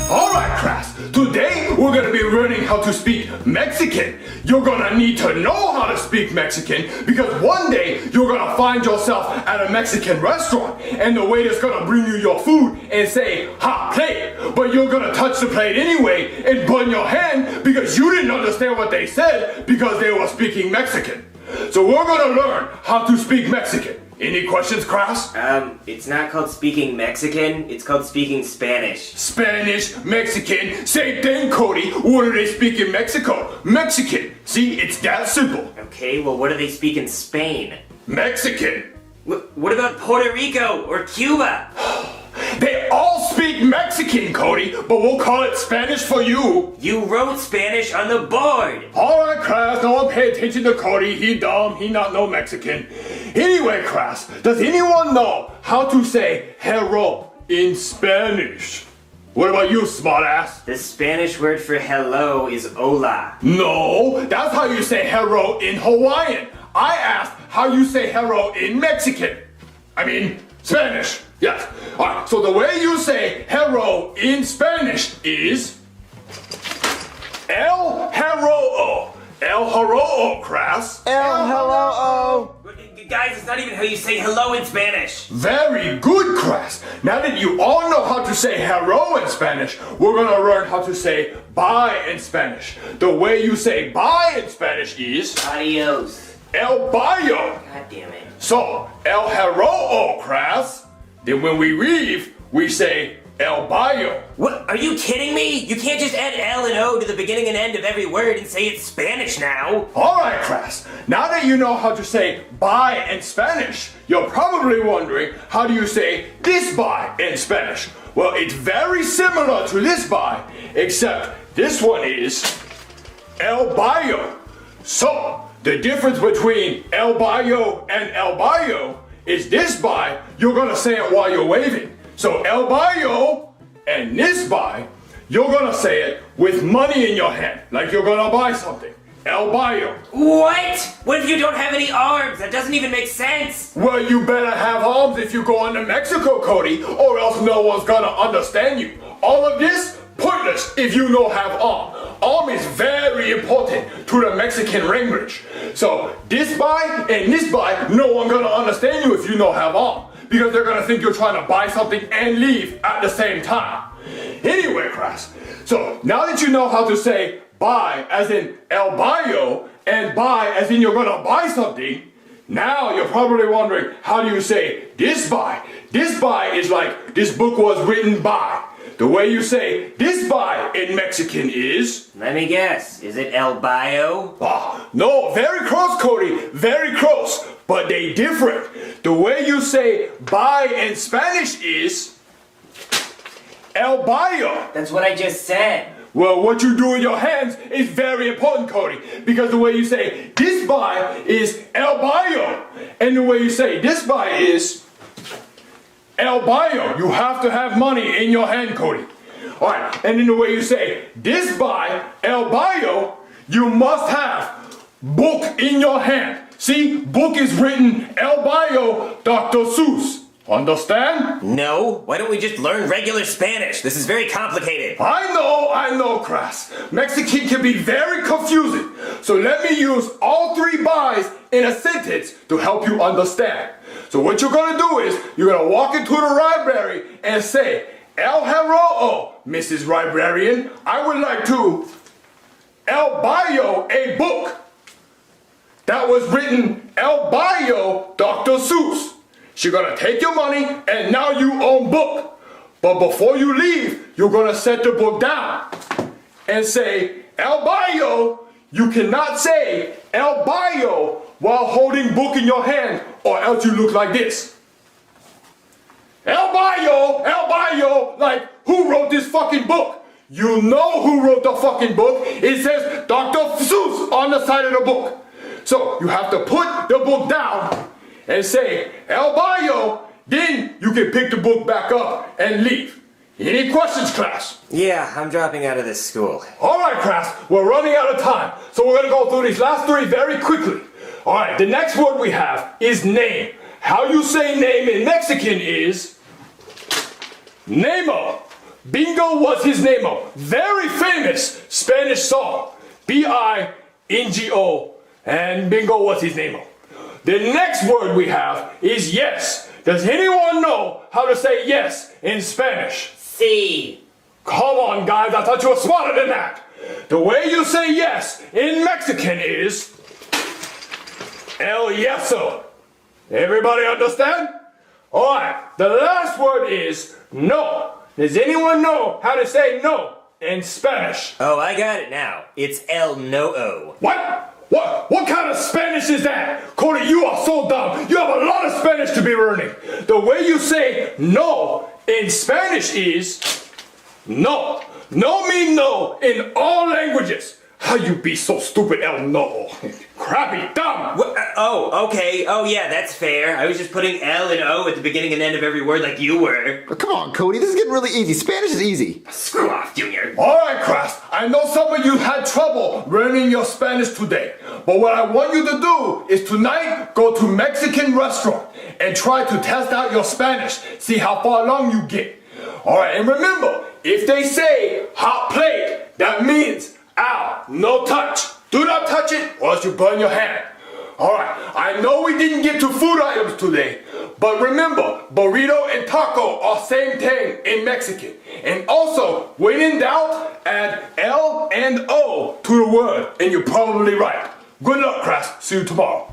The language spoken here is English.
Alright, class. Today we're gonna be learning how to speak Mexican. You're gonna need to know how to speak Mexican because one day you're gonna find yourself at a Mexican restaurant and the waiter's gonna bring you your food and say, hot plate. But you're gonna touch the plate anyway and burn your hand because you didn't understand what they said because they were speaking Mexican. So we're gonna learn how to speak Mexican. Any questions, class? It's not called speaking Mexican, it's called speaking Spanish. Spanish, Mexican, same thing, Cody. What do they speak in Mexico? Mexican. See, it's that simple. Okay, well what do they speak in Spain? Mexican. What about Puerto Rico or Cuba? They all speak Mexican, Cody, but we'll call it Spanish for you. You wrote Spanish on the board. Alright, class, no one pay attention to Cody. He dumb, he not know Mexican. Anyway, class, does anyone know how to say hello in Spanish? What about you, smartass? The Spanish word for hello is hola. No, that's how you say hello in Hawaiian. I asked how you say hello in Mexican. I mean, Spanish. Yes. Alright, so the way you say hello in Spanish is El Hello. El Hello, class. El hello. Guys, it's not even how you say hello in Spanish. Very good, class. Now that you all know how to say hello in Spanish, we're gonna learn how to say bye in Spanish. The way you say bye in Spanish is Adios. El Bayo. God damn it. So, El Hello, class. Then when we leave, we say El Bayo. What? Are you kidding me? You can't just add L and O to the beginning and end of every word and say it's Spanish now. Alright, class. Now that you know how to say bye in Spanish, you're probably wondering how do you say this bye in Spanish? Well, it's very similar to this bye, except this one is El Bayo. So, the difference between El Bayo and El Bayo is this bye, you're gonna say it while you're waving. So El Bayo and this bye, you're gonna say it with money in your hand, like you're gonna buy something. El Bayo. What? What if you don't have any arms? That doesn't even make sense. Well, you better have arms if you go into Mexico, Cody, or else no one's gonna understand you. All of this, pointless if you don't have arm. Arm is very important to the Mexican language. So this bye and this bye, no one gonna understand you if you don't have arm. Because they're gonna think you're trying to buy something and leave at the same time. Anyway, class, so now that you know how to say buy as in El Bayo and buy as in you're gonna buy something, now you're probably wondering how do you say this buy? This buy is like this book was written by. The way you say this buy in Mexican is... Let me guess, is it El Bayo? Ah, no, very close, Cody, very close, but they different. The way you say buy in Spanish is El Bayo. That's what I just said. Well, what you do with your hands is very important, Cody, because the way you say this buy is El Bayo, and the way you say this buy is El Bayo. You have to have money in your hand, Cody. Alright, and then the way you say this buy, El Bayo, you must have book in your hand. See, book is written El Bayo, Dr. Seuss. Understand? No, why don't we just learn regular Spanish? This is very complicated. I know, class. Mexican can be very confusing. So let me use all three buys in a sentence to help you understand. So what you're gonna do is, you're gonna walk into the library and say, El Hello, Mrs. Librarian, I would like to El Bayo a book that was written El Bayo, Dr. Seuss. She's gonna take your money and now you own book. But before you leave, you're gonna set the book down and say, El Bayo, you cannot say El Bayo while holding book in your hand or else you look like this. El Bayo, like who wrote this fucking book? You know who wrote the fucking book. It says Dr. Seuss on the side of the book. So you have to put the book down and say El Bayo, then you can pick the book back up and leave. Any questions, class? Yeah, I'm dropping out of this school. Alright, class, we're running out of time, so we're gonna go through these last three very quickly. Alright, the next word we have is name. How you say name in Mexican is Nemo. Bingo was his name-o. Very famous Spanish song. B-I-N-G-O. And bingo was his name-o. The next word we have is yes. Does anyone know how to say yes in Spanish? C. Come on, guys, I thought you were smarter than that. The way you say yes in Mexican is El Yeso. Everybody understand? Alright, the last word is no. Does anyone know how to say no in Spanish? Oh, I got it now. It's El No-O. What? What kind of Spanish is that? Cody, you are so dumb. You have a lot of Spanish to be learning. The way you say no in Spanish is no. No mean no in all languages. How you be so stupid, El No? Crappy, dumb. Oh, okay. Oh, yeah, that's fair. I was just putting L and O at the beginning and end of every word like you were. Oh, come on, Cody. This is getting really easy. Spanish is easy. Screw off, Junior. Alright, Crass. I know some of you had trouble learning your Spanish today. But what I want you to do is tonight go to Mexican restaurant and try to test out your Spanish. See how far along you get. Alright, and remember, if they say hot plate, that means ow, no touch. Do not touch it or else you burn your hand. Alright, I know we didn't get to food items today, but remember, burrito and taco are same thing in Mexican. And also, when in doubt, add L and O to the word, and you're probably right. Good luck, Crass. See you tomorrow.